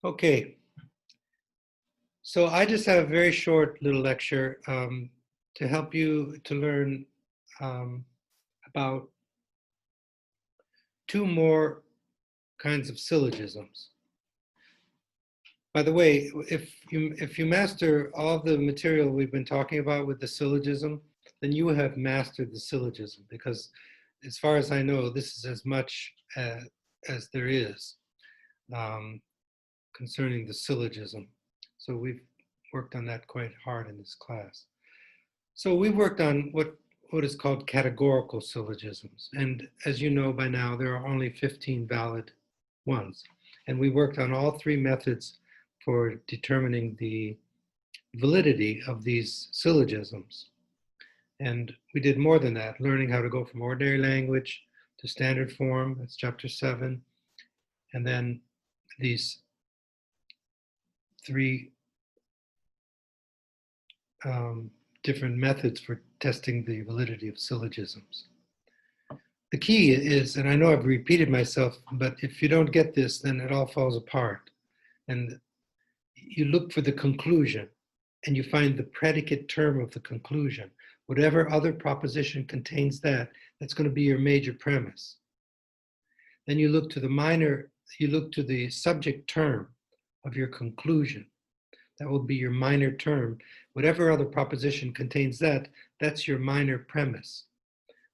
Okay, so I just have a very short little lecture to help you to learn about two more kinds of syllogisms. By the way, if you master all the material we've been talking about with the syllogism, then you have mastered the syllogism, because as far as I know, this is as much as there is concerning the syllogism. So we've worked on that quite hard in this class. So we worked on what is called categorical syllogisms. And as you know by now, there are only 15 valid ones. And we worked on all three methods for determining the validity of these syllogisms. And we did more than that, learning how to go from ordinary language to standard form, that's chapter 7. And then these three different methods for testing the validity of syllogisms. The key is, and I know I've repeated myself, but if you don't get this, then it all falls apart. And you look for the conclusion, and you find the predicate term of the conclusion. Whatever other proposition contains that, that's going to be your major premise. Then you look to the subject term of your conclusion. That will be your minor term. Whatever other proposition contains that, that's your minor premise.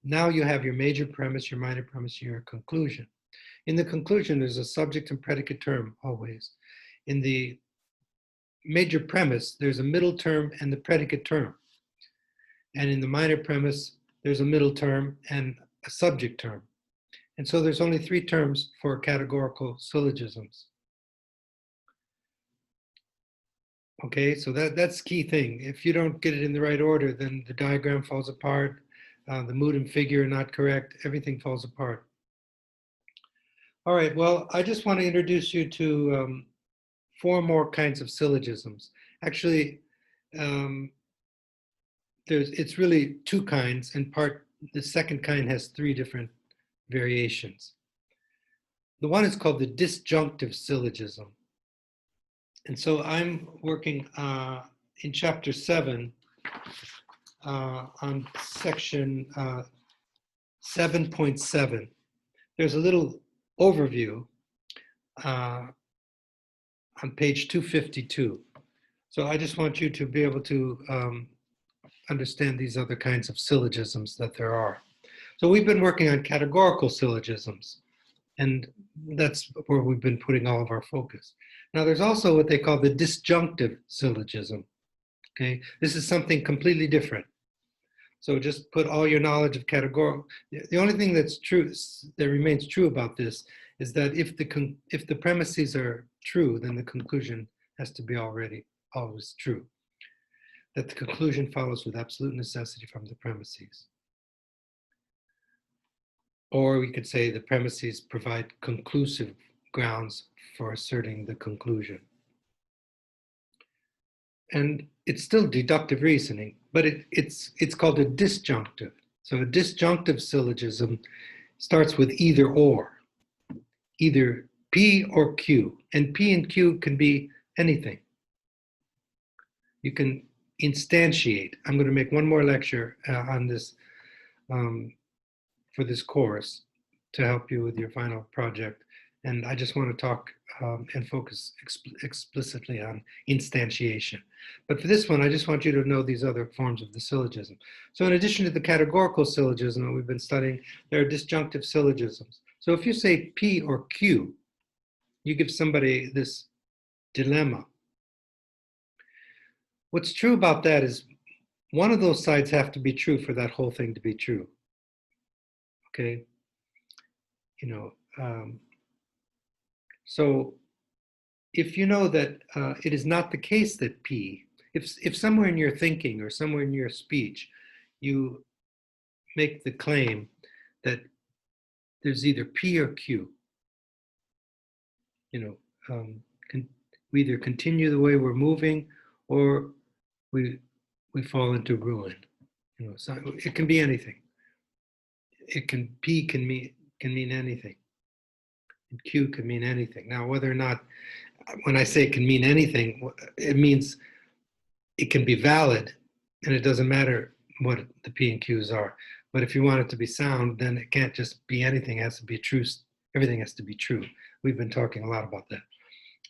Now you have your major premise, your minor premise, your conclusion. In the conclusion, there's a subject and predicate term always. In the major premise, there's a middle term and the predicate term. And in the minor premise, there's a middle term and a subject term. And so there's only three terms for categorical syllogisms. Okay, so that's the key thing. If you don't get it in the right order, then the diagram falls apart, the mood and figure are not correct, everything falls apart. All right, well, I just want to introduce you to four more kinds of syllogisms. Actually, it's really two kinds, and the second kind has three different variations. The one is called the disjunctive syllogism. And so I'm working in chapter 7 on section 7.7. There's a little overview on page 252. So I just want you to be able to understand these other kinds of syllogisms that there are. So we've been working on categorical syllogisms, and that's where we've been putting all of our focus. Now there's also what they call the disjunctive syllogism. Okay, this is something completely different. So just put all your knowledge of categorical. The only thing that's true, that remains true about this, is that if the premises are true, then the conclusion has to be always true. That the conclusion follows with absolute necessity from the premises. Or we could say the premises provide conclusive grounds for asserting the conclusion. And it's still deductive reasoning, but it's called a disjunctive. So a disjunctive syllogism starts with either or, either P or Q. And P and Q can be anything. You can instantiate. I'm going to make one more lecture on this for this course to help you with your final project. And I just want to talk and focus explicitly on instantiation. But for this one, I just want you to know these other forms of the syllogism. So in addition to the categorical syllogism that we've been studying, there are disjunctive syllogisms. So if you say P or Q, you give somebody this dilemma. What's true about that is one of those sides have to be true for that whole thing to be true. Okay? You know, so if you know that it is not the case that P, if somewhere in your thinking or somewhere in your speech, you make the claim that there's either P or Q, you know, we either continue the way we're moving or we fall into ruin. You know, so it can be anything. P can mean anything. And Q can mean anything. Now, whether or not, when I say it can mean anything, it means it can be valid, and it doesn't matter what the P and Qs are. But if you want it to be sound, then it can't just be anything. It has to be true. Everything has to be true. We've been talking a lot about that.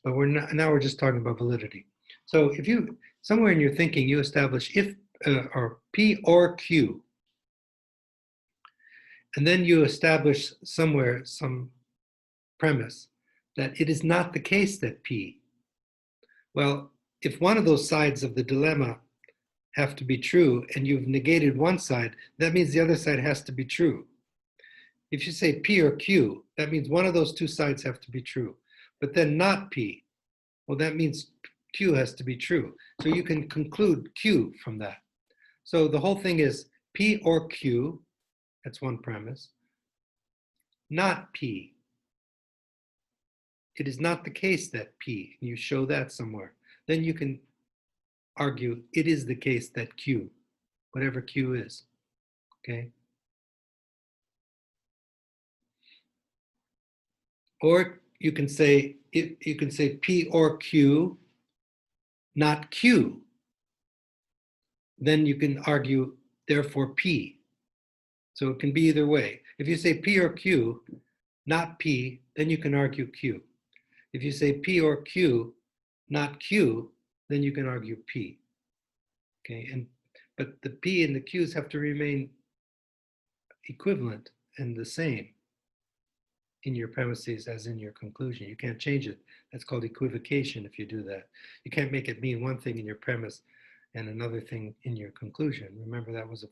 But now we're just talking about validity. So if you, somewhere in your thinking, you establish if or P or Q, and then you establish somewhere some premise that it is not the case that P. Well, if one of those sides of the dilemma have to be true and you've negated one side, that means the other side has to be true. If you say P or Q, that means one of those two sides have to be true, but then not P. Well, that means Q has to be true. So you can conclude Q from that. So the whole thing is P or Q, that's one premise, not P. It is not the case that P, you show that somewhere. Then you can argue it is the case that Q, whatever Q is, okay? Or you can say P or Q, not Q. Then you can argue therefore P. So it can be either way. If you say P or Q, not P, then you can argue Q. If you say P or Q, not Q, then you can argue P. Okay, but the P and the Qs have to remain equivalent and the same in your premises as in your conclusion. You can't change it. That's called equivocation if you do that. You can't make it mean one thing in your premise and another thing in your conclusion. Remember, that was a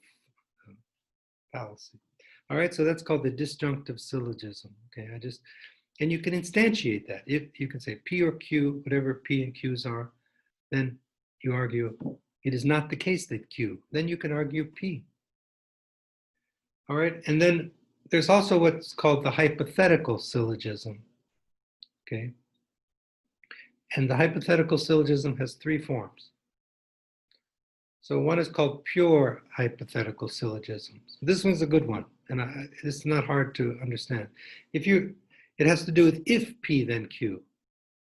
fallacy. All right, so that's called the disjunctive syllogism. Okay, and you can instantiate that. If you can say P or Q, whatever P and Qs are, then you argue it is not the case that Q. Then you can argue P. All right, and then there's also what's called the hypothetical syllogism. Okay, and the hypothetical syllogism has three forms. So one is called pure hypothetical syllogisms. This one's a good one, and it's not hard to understand. It has to do with if P then Q.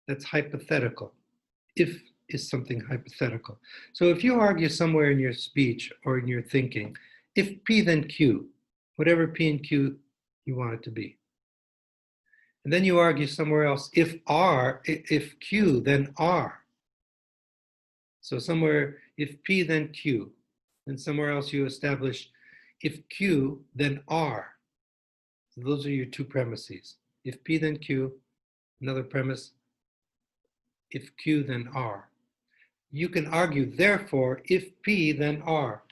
That's hypothetical. If is something hypothetical. So if you argue somewhere in your speech or in your thinking, if P then Q, whatever P and Q you want it to be. And then you argue somewhere else, if Q, then R. So somewhere, if P, then Q. And somewhere else you establish, if Q, then R. So those are your two premises. If P, then Q. Another premise, if Q, then R. You can argue, therefore, if P, then R.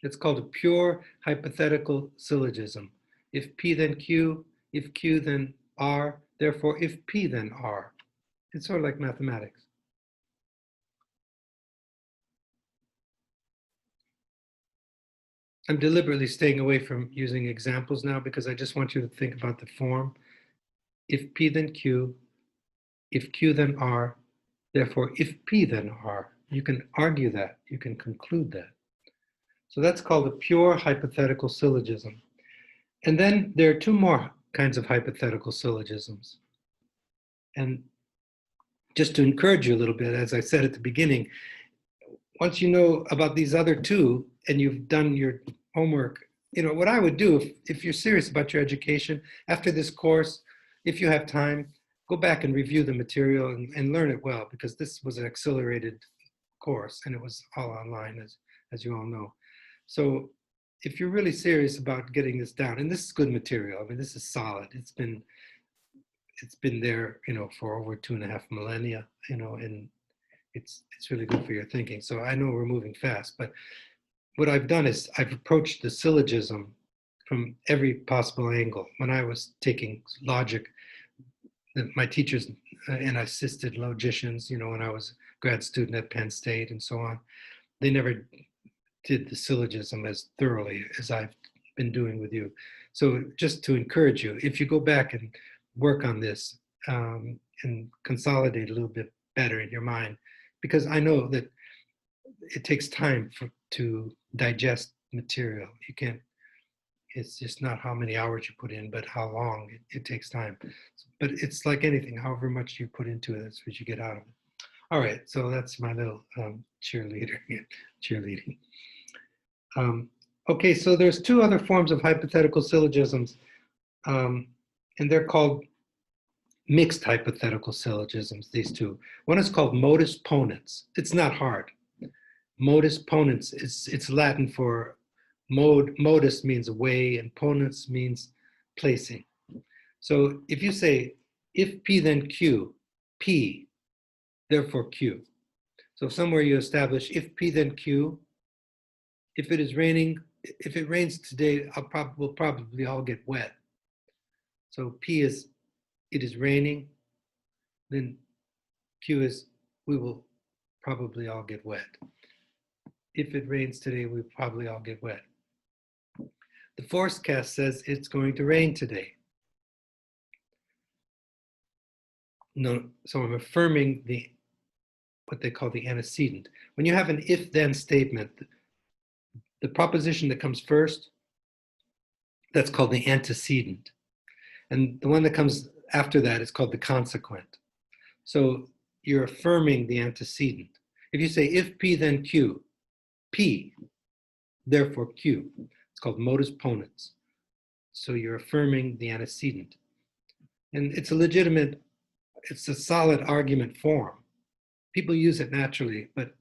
It's called a pure hypothetical syllogism. If P, then Q. If Q, then R. Therefore, if P, then R. It's sort of like mathematics. I'm deliberately staying away from using examples now because I just want you to think about the form. If P, then Q. If Q, then R. Therefore, if P, then R. You can argue that. You can conclude that. So that's called a pure hypothetical syllogism. And then there are two more kinds of hypothetical syllogisms. And just to encourage you a little bit, as I said at the beginning, once you know about these other two and you've done your homework, what I would do if you're serious about your education, after this course, if you have time, go back and review the material and learn it well, because this was an accelerated course and it was all online, as you all know. So if you're really serious about getting this down, and this is good material, I mean, this is solid. It's been there, for over 2.5 millennia, and it's really good for your thinking. So I know we're moving fast, but what I've done is I've approached the syllogism from every possible angle. When I was taking logic, my teachers and assisted logicians, when I was a grad student at Penn State and so on, they never did the syllogism as thoroughly as I've been doing with you. So just to encourage you, if you go back and work on this and consolidate a little bit better in your mind, because I know that it takes time to digest material. You can't It's just not how many hours you put in, but how long it takes time. But it's like anything, however much you put into it, that's what you get out of it. All right, so that's my little cheerleading. Okay, so there's two other forms of hypothetical syllogisms, and they're called mixed hypothetical syllogisms, these two. One is called modus ponens. It's not hard. Modus ponens, it's Latin for modus means way, and ponens means placing. So if you say, if P then Q, P, therefore Q. So somewhere you establish, if P then Q, if it is raining, if it rains today, we'll probably all get wet. So P is, it is raining, then Q is, we will probably all get wet. If it rains today, we probably all get wet. The forecast says it's going to rain today. No, so I'm affirming what they call the antecedent. When you have an if-then statement, the proposition that comes first, that's called the antecedent. And the one that comes after that is called the consequent. So you're affirming the antecedent. If you say if P then Q, P, therefore Q, it's called modus ponens. So you're affirming the antecedent. And it's a legitimate, it's a solid argument form. People use it naturally, but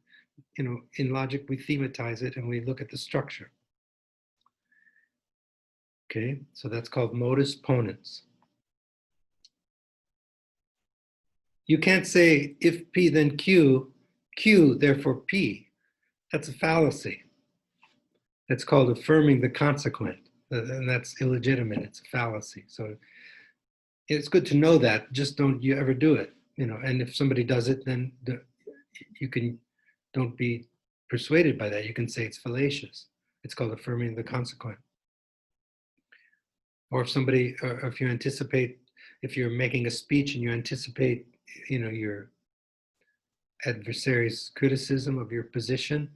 in logic we thematize it and we look at the structure. Okay, so that's called modus ponens. You can't say if P then Q, Q therefore P. That's a fallacy. That's called affirming the consequent, and that's illegitimate. It's a fallacy. So it's good to know that. Just don't you ever do it, And if somebody does it, then don't be persuaded by that. You can say it's fallacious. It's called affirming the consequent. Or if you anticipate, if you're making a speech and you anticipate, your adversary's criticism of your position,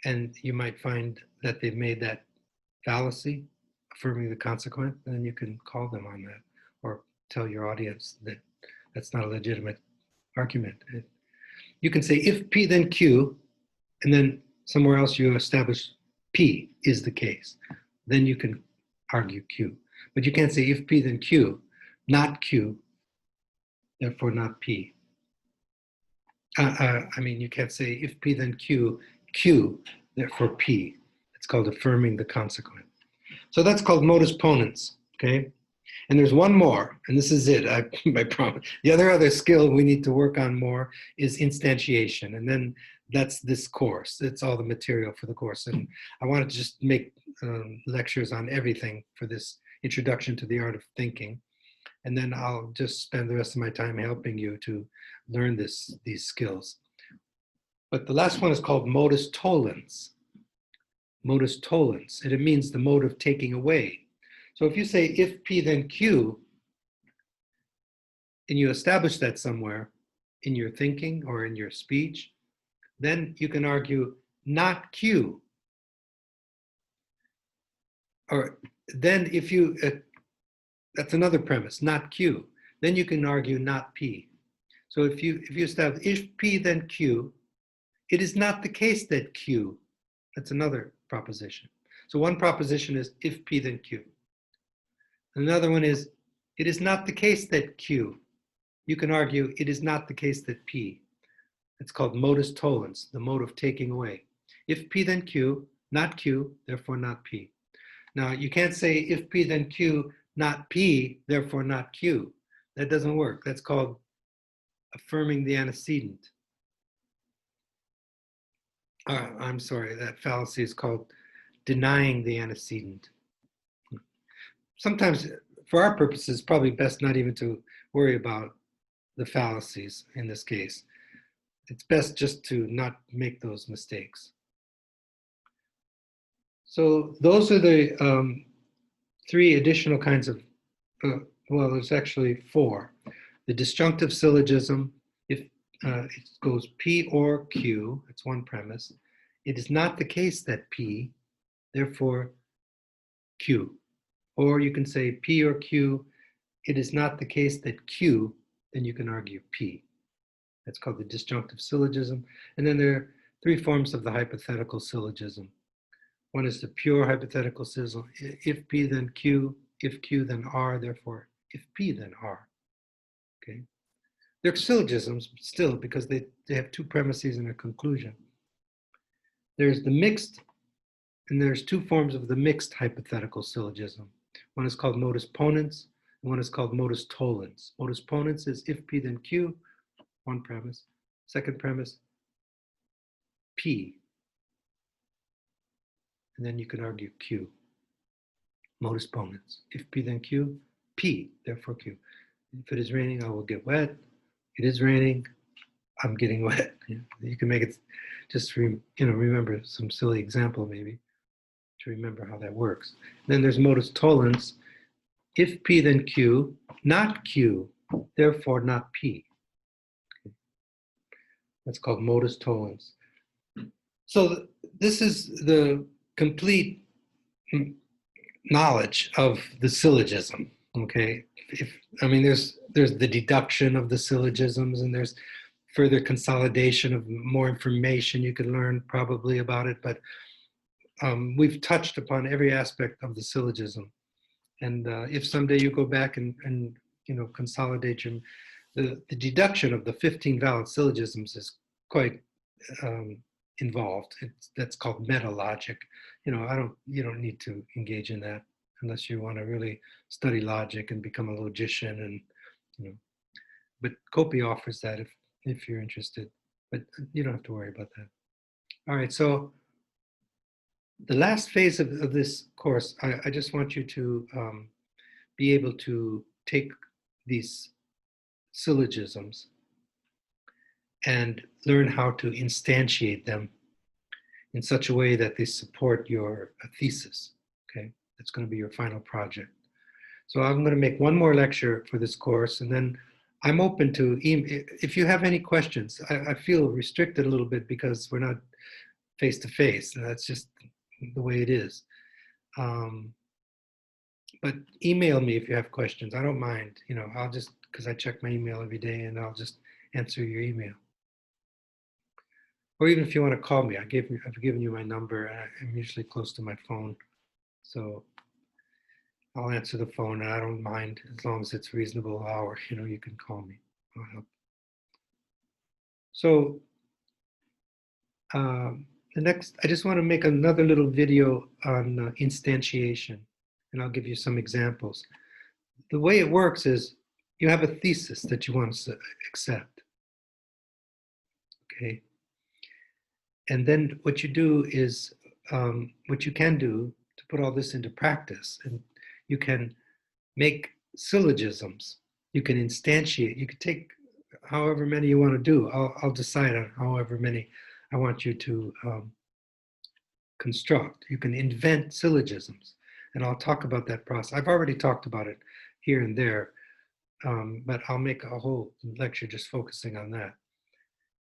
and you might find that they've made that fallacy, affirming the consequent, then you can call them on that or tell your audience that that's not a legitimate argument. You can say if P then Q, and then somewhere else you establish P is the case. Then you can argue Q. But you can't say if P then Q, not Q, therefore not P. You can't say if P then Q, Q, therefor P. It's called affirming the consequent. So that's called modus ponens, okay? And there's one more, and this is it, I promise. The other skill we need to work on more is instantiation, and then that's this course. It's all the material for the course. And I wanted to just make lectures on everything for this introduction to the art of thinking. And then I'll just spend the rest of my time helping you to learn these skills. But the last one is called modus tollens. Modus tollens, and it means the mode of taking away. So if you say if P then Q, and you establish that somewhere in your thinking or in your speech, then you can argue not Q. Or then if you, that's another premise, not Q. Then you can argue not P. So if you establish if P then Q, it is not the case that Q. That's another proposition. So one proposition is if P then Q. Another one is it is not the case that Q. You can argue it is not the case that P. It's called modus tollens, the mode of taking away. If P then Q, not Q, therefore not P. Now you can't say if P then Q, not P, therefore not Q. That doesn't work. That's called affirming the antecedent. I'm sorry, that fallacy is called denying the antecedent. Sometimes, for our purposes, it's probably best not even to worry about the fallacies in this case. It's best just to not make those mistakes. So those are the 3 additional kinds of, well, there's actually 4. The disjunctive syllogism, if it goes P or Q, it's one premise. It is not the case that P, therefore Q. Or you can say P or Q. It is not the case that Q, then you can argue P. That's called the disjunctive syllogism. And then there are three forms of the hypothetical syllogism. One is the pure hypothetical syllogism. If P, then Q. If Q, then R. Therefore, if P, then R. Okay. They're syllogisms still because they have two premises and a conclusion. There's the mixed, and there's two forms of the mixed hypothetical syllogism. One is called modus ponens, and one is called modus tollens. Modus ponens is if P, then Q, one premise. Second premise, P. And then you can argue Q. Modus ponens. If P, then Q, P, therefore Q. If it is raining, I will get wet. It is raining, I'm getting wet. You can make it just remember some silly example maybe to remember how that works. Then there's modus tollens. If P, then Q, not Q, therefore not P. That's called modus tollens. So this is the complete knowledge of the syllogism. Okay, there's the deduction of the syllogisms, and there's further consolidation of more information you can learn probably about it, but we've touched upon every aspect of the syllogism. And if someday you go back and consolidate the deduction of the 15 valid syllogisms is quite involved. That's called meta logic. You don't need to engage in that unless you want to really study logic and become a logician, and but Copy offers that if you're interested, but you don't have to worry about that. All right, so the last phase of this course, I just want you to be able to take these syllogisms and learn how to instantiate them in such a way that they support your thesis, okay? That's going to be your final project. So I'm going to make one more lecture for this course, and then I'm open to email. If you have any questions, I feel restricted a little bit because we're not face-to-face. That's just the way it is. But email me if you have questions. I don't mind. I'll just, because I check my email every day, and I'll just answer your email. Or even if you want to call me, I've given you my number. I'm usually close to my phone, so I'll answer the phone, and I don't mind as long as it's reasonable hour. You can call me. I'll help. So the next, I just want to make another little video on instantiation, and I'll give you some examples. The way it works is you have a thesis that you want to accept, okay? And then what you do is, what you can do to put all this into practice, and you can make syllogisms. You can instantiate. You can take however many you want to do. I'll decide on however many I want you to construct. You can invent syllogisms, and I'll talk about that process. I've already talked about it here and there, but I'll make a whole lecture just focusing on that.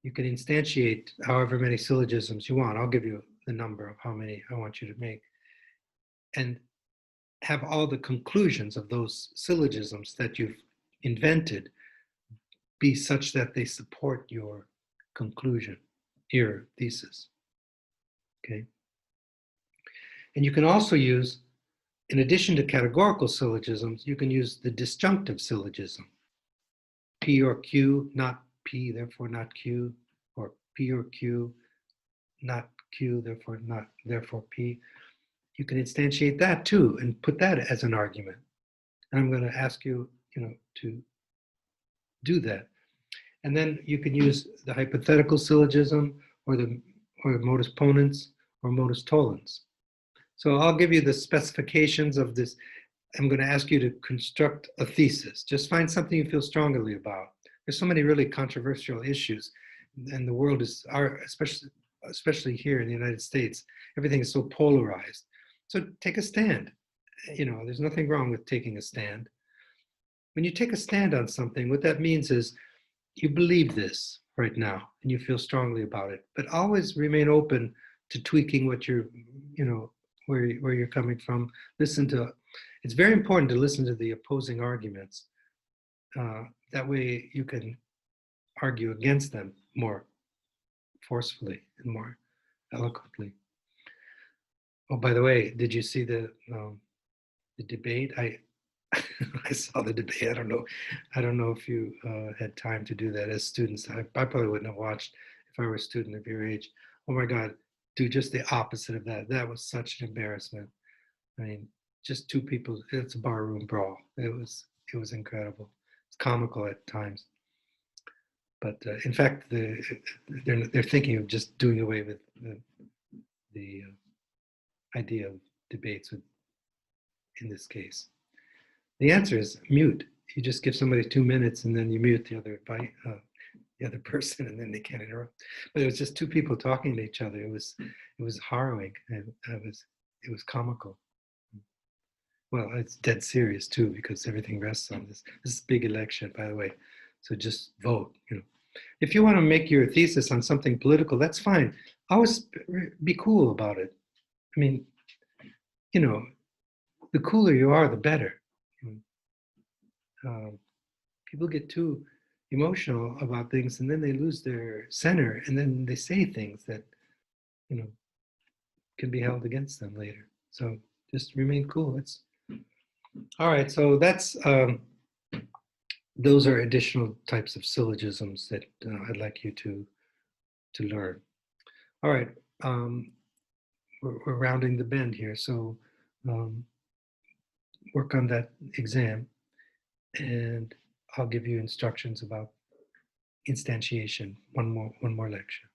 You can instantiate however many syllogisms you want. I'll give you the number of how many I want you to make, and have all the conclusions of those syllogisms that you've invented be such that they support your conclusion, your thesis, okay? And you can also use, in addition to categorical syllogisms, you can use the disjunctive syllogism. P or Q, not P, therefore not Q, or P or Q, not Q, therefore P. You can instantiate that too and put that as an argument. And I'm going to ask you, to do that. And then you can use the hypothetical syllogism or modus ponens or modus tollens. So I'll give you the specifications of this. I'm going to ask you to construct a thesis. Just find something you feel strongly about. There's so many really controversial issues, and the world is, especially here in the United States, everything is so polarized. So take a stand. There's nothing wrong with taking a stand. When you take a stand on something, what that means is you believe this right now and you feel strongly about it, but always remain open to tweaking what where you're coming from. Listen to, it's very important to listen to the opposing arguments. That way you can argue against them more forcefully and more eloquently. Oh, by the way, did you see the debate? I I saw the debate. I don't know if you had time to do that as students. I probably wouldn't have watched if I were a student of your age. Oh my God, do just the opposite of that. That was such an embarrassment. I mean, just two people. It's a barroom brawl. It was incredible. It's comical at times. But in fact, they're thinking of just doing away with the idea of debates with, in this case. The answer is mute. You just give somebody 2 minutes and then you mute the other person, and then they can't interrupt. But it was just two people talking to each other. It was harrowing. It was comical. Well, it's dead serious too, because everything rests on this. This is a big election, by the way. So just vote. If you want to make your thesis on something political, that's fine. Always be cool about it. I mean, the cooler you are, the better. People get too emotional about things, and then they lose their center, and then they say things that can be held against them later. So just remain cool. It's all right. So that's those are additional types of syllogisms that I'd like you to learn. All right. We're rounding the bend here, so work on that exam, and I'll give you instructions about instantiation one more lecture.